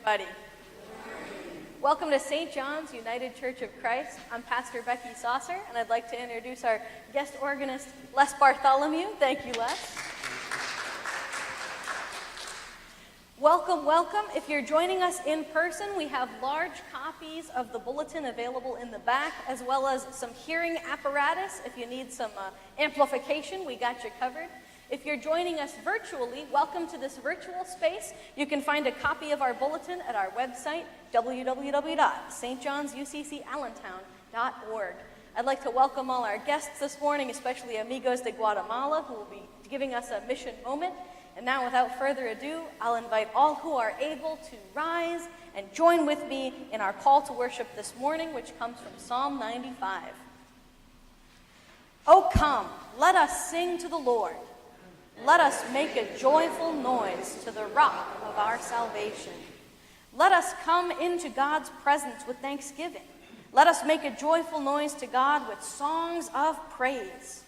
everybody. Welcome to St. John's United Church of Christ. I'm Pastor Becky Saucer, and I'd like to introduce our guest organist, Les Bartholomew. Thank you, Les. Welcome, welcome. If you're joining us in person, we have large copies of the bulletin available in the back, as well as some hearing apparatus. If you need some amplification, we got you covered. If you're joining us virtually, welcome to this virtual space. You can find a copy of our bulletin at our website, www.stjohnsuccallentown.org. I'd like to welcome all our guests this morning, especially Amigos de Guatemala, who will be giving us a mission moment. And now, without further ado, I'll invite all who are able to rise and join with me in our call to worship this morning, which comes from Psalm 95. Oh, come, let us sing to the Lord. Let us make a joyful noise to the rock of our salvation. Let us come into God's presence with thanksgiving. Let us make a joyful noise to God with songs of praise.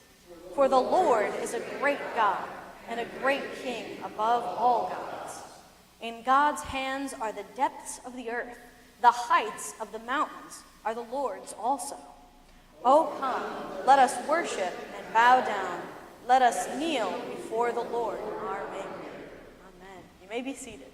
For the Lord is a great God and a great King above all gods. In God's hands are the depths of the earth. The heights of the mountains are the Lord's also. Oh, come, let us worship and bow down. Let us kneel before the Lord, our Maker. Amen. You may be seated.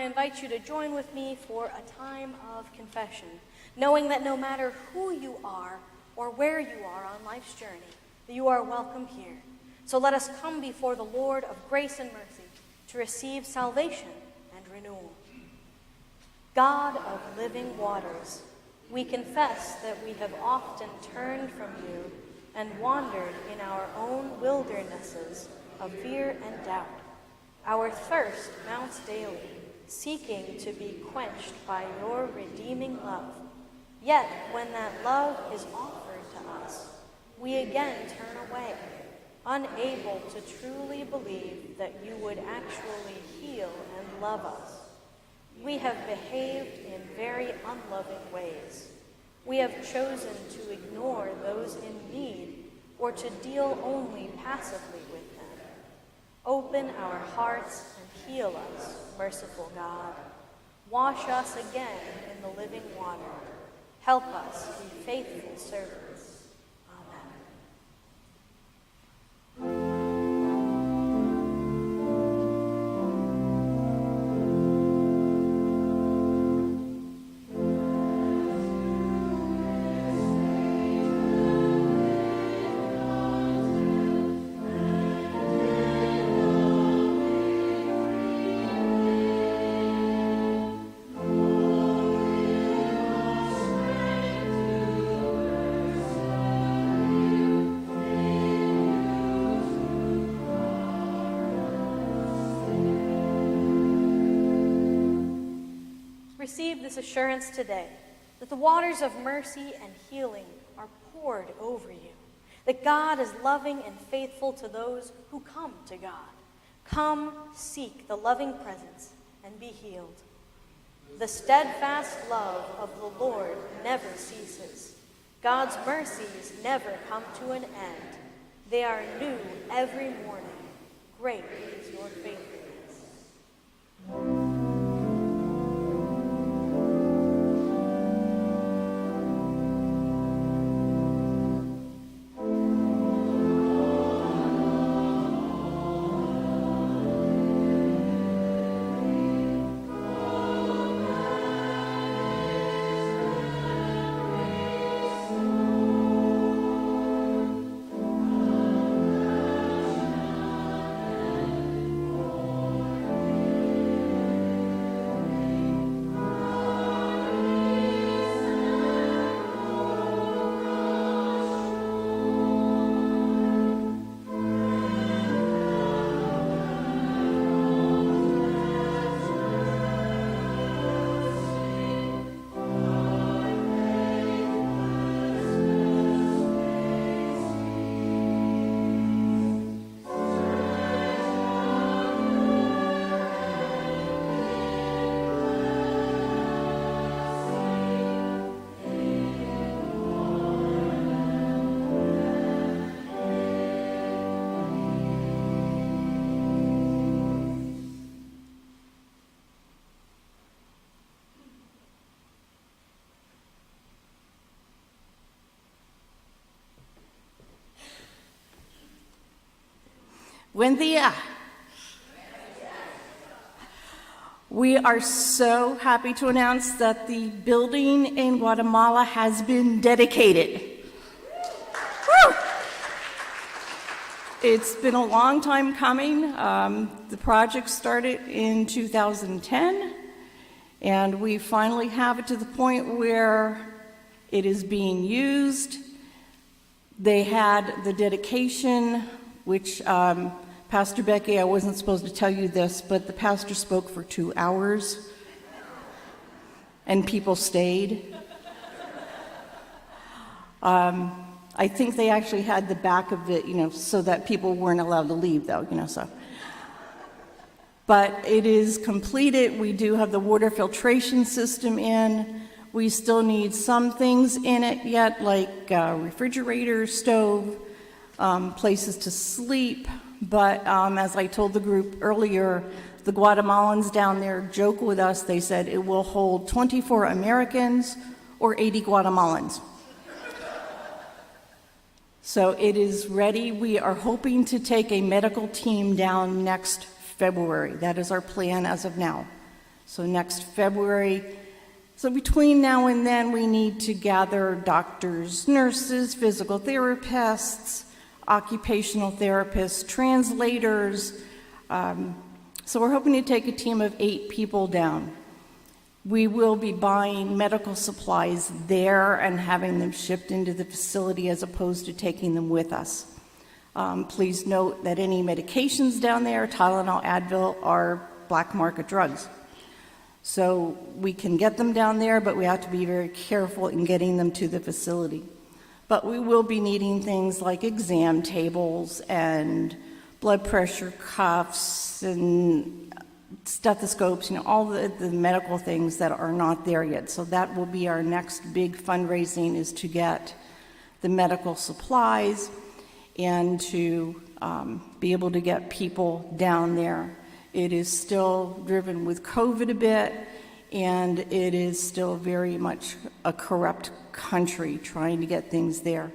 I invite you to join with me for a time of confession, knowing that no matter who you are or where you are on life's journey, that you are welcome here. So let us come before the Lord of grace and mercy to receive salvation and renewal. God of living waters, we confess that we have often turned from you and wandered in our own wildernesses of fear and doubt. Our thirst mounts daily, seeking to be quenched by your redeeming love. Yet when that love is offered to us, we again turn away, unable to truly believe that you would actually heal and love us. We have behaved in very unloving ways. We have chosen to ignore those in need or to deal only passively with them. Open our hearts and heal us, merciful God. Wash us again in the living water. Help us be faithful servants. Amen. Receive this assurance today that the waters of mercy and healing are poured over you, that God is loving and faithful to those who come to God. Come, seek the loving presence and be healed. The steadfast love of the Lord never ceases. God's mercies never come to an end. They are new every morning. Great is your faithfulness. Buen día. We are so happy to announce that the building in Guatemala has been dedicated. Woo! It's been a long time coming. The project started in 2010, and we finally have it to the point where it is being used. They had the dedication, which Pastor Becky, I wasn't supposed to tell you this, but the pastor spoke for 2 hours, and people stayed. I think they actually had the back of it, so that people weren't allowed to leave, though, so. But it is completed. We do have the water filtration system in. We still need some things in it yet, like refrigerator, stove, places to sleep. But as I told the group earlier, the Guatemalans down there joke with us. They said it will hold 24 Americans or 80 Guatemalans. So it is ready. We are hoping to take a medical team down next February. That is our plan as of now. So next February. So between now and then, we need to gather doctors, nurses, physical therapists, occupational therapists, translators. So we're hoping to take a team of 8 people down. We will be buying medical supplies there and having them shipped into the facility as opposed to taking them with us. Please note that any medications down there, Tylenol, Advil, are black market drugs. So we can get them down there, but we have to be very careful in getting them to the facility. But we will be needing things like exam tables and blood pressure cuffs and stethoscopes, all the medical things that are not there yet. So that will be our next big fundraising, is to get the medical supplies and to be able to get people down there. It is still driven with COVID a bit, and it is still very much a corrupt country trying to get things there.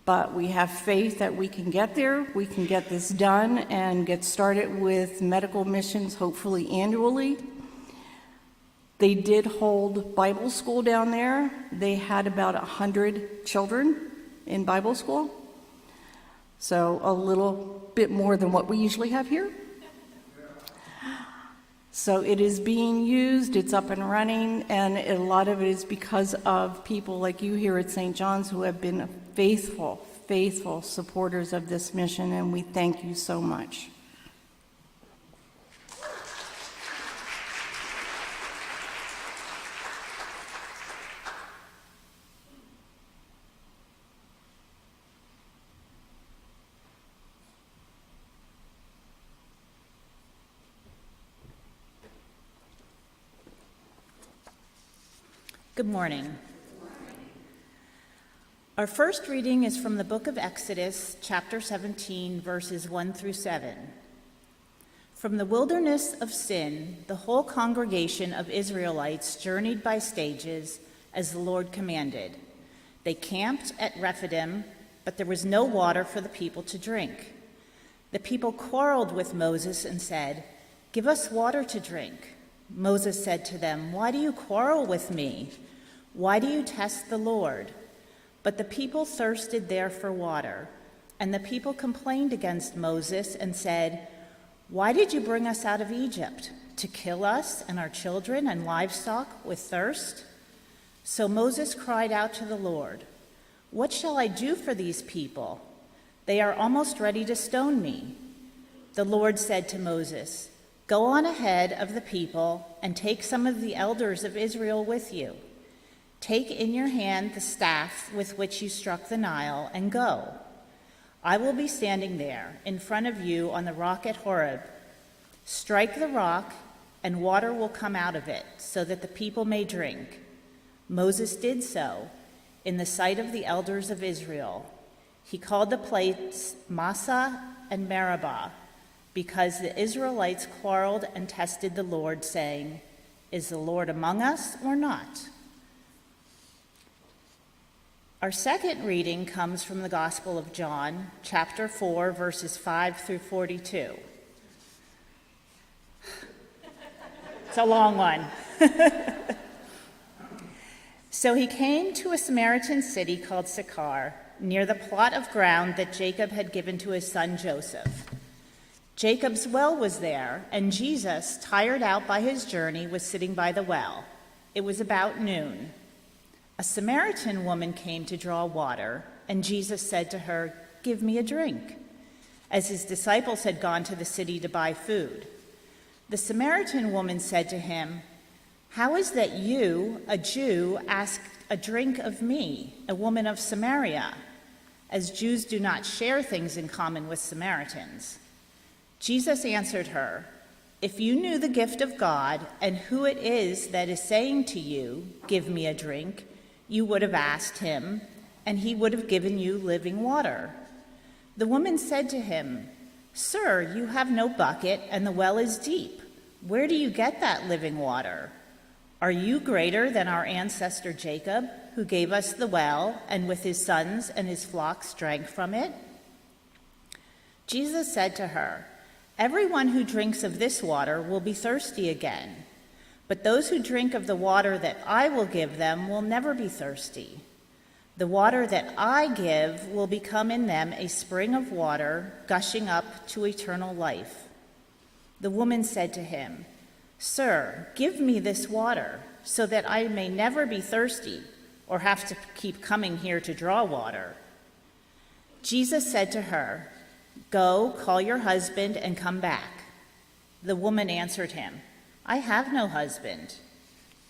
But we have faith that we can get there, we can get this done, and get started with medical missions, hopefully annually. They did hold Bible school down there. They had about 100 children in Bible school. So a little bit more than what we usually have here. So it is being used, it's up and running, and a lot of it is because of people like you here at St. John's who have been faithful supporters of this mission, and we thank you so much. Good morning. Our first reading is from the book of Exodus, chapter 17, verses 1 through 7. From the wilderness of Sin, the whole congregation of Israelites journeyed by stages as the Lord commanded. They camped at Rephidim, but there was no water for the people to drink. The people quarreled with Moses and said, "Give us water to drink." Moses said to them, "Why do you quarrel with me? Why do you test the Lord?" But the people thirsted there for water, and the people complained against Moses and said, "Why did you bring us out of Egypt? To kill us and our children and livestock with thirst?" So Moses cried out to the Lord, "What shall I do for these people? They are almost ready to stone me." The Lord said to Moses, "Go on ahead of the people and take some of the elders of Israel with you. Take in your hand the staff with which you struck the Nile and go. I will be standing there in front of you on the rock at Horeb. Strike the rock, and water will come out of it, so that the people may drink." Moses did so in the sight of the elders of Israel. He called the place Massah and Meribah, because the Israelites quarreled and tested the Lord, saying, "Is the Lord among us or not?" Our second reading comes from the Gospel of John, chapter 4, verses 5 through 42. It's a long one. So he came to a Samaritan city called Sychar, near the plot of ground that Jacob had given to his son Joseph. Jacob's well was there, and Jesus, tired out by his journey, was sitting by the well. It was about noon. A Samaritan woman came to draw water, and Jesus said to her, "Give me a drink," as his disciples had gone to the city to buy food. The Samaritan woman said to him, "How is that you, a Jew, ask a drink of me, a woman of Samaria?" As Jews do not share things in common with Samaritans. Jesus answered her, "If you knew the gift of God and who it is that is saying to you, 'Give me a drink,' you would have asked him, and he would have given you living water." The woman said to him, "Sir, you have no bucket, and the well is deep. Where do you get that living water? Are you greater than our ancestor Jacob, who gave us the well, and with his sons and his flocks drank from it?" Jesus said to her, "Everyone who drinks of this water will be thirsty again. But those who drink of the water that I will give them will never be thirsty. The water that I give will become in them a spring of water gushing up to eternal life." The woman said to him, "Sir, give me this water, so that I may never be thirsty or have to keep coming here to draw water." Jesus said to her, "Go, call your husband and come back." The woman answered him, "I have no husband."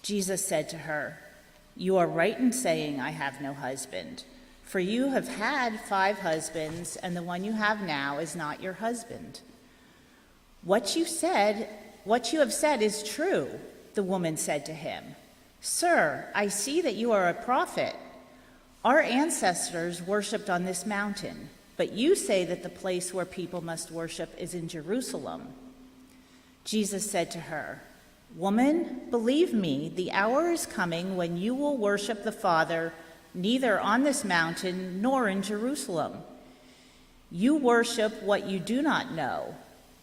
Jesus said to her, "You are right in saying, 'I have no husband,' for you have had 5 husbands, and the one you have now is not your husband. What you have said is true." The woman said to him, "Sir, I see that you are a prophet. Our ancestors worshipped on this mountain, but you say that the place where people must worship is in Jerusalem." Jesus said to her, "Woman, believe me, the hour is coming when you will worship the Father neither on this mountain nor in Jerusalem. You worship what you do not know.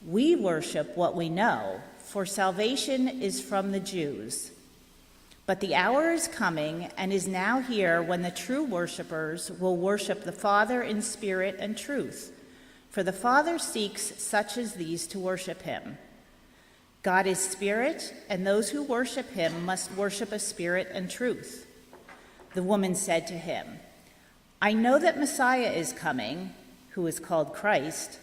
We worship what we know, for salvation is from the Jews. But the hour is coming and is now here when the true worshipers will worship the Father in spirit and truth, for the Father seeks such as these to worship him. God is spirit, and those who worship him must worship in spirit and truth." The woman said to him, "I know that Messiah is coming, who is called Christ.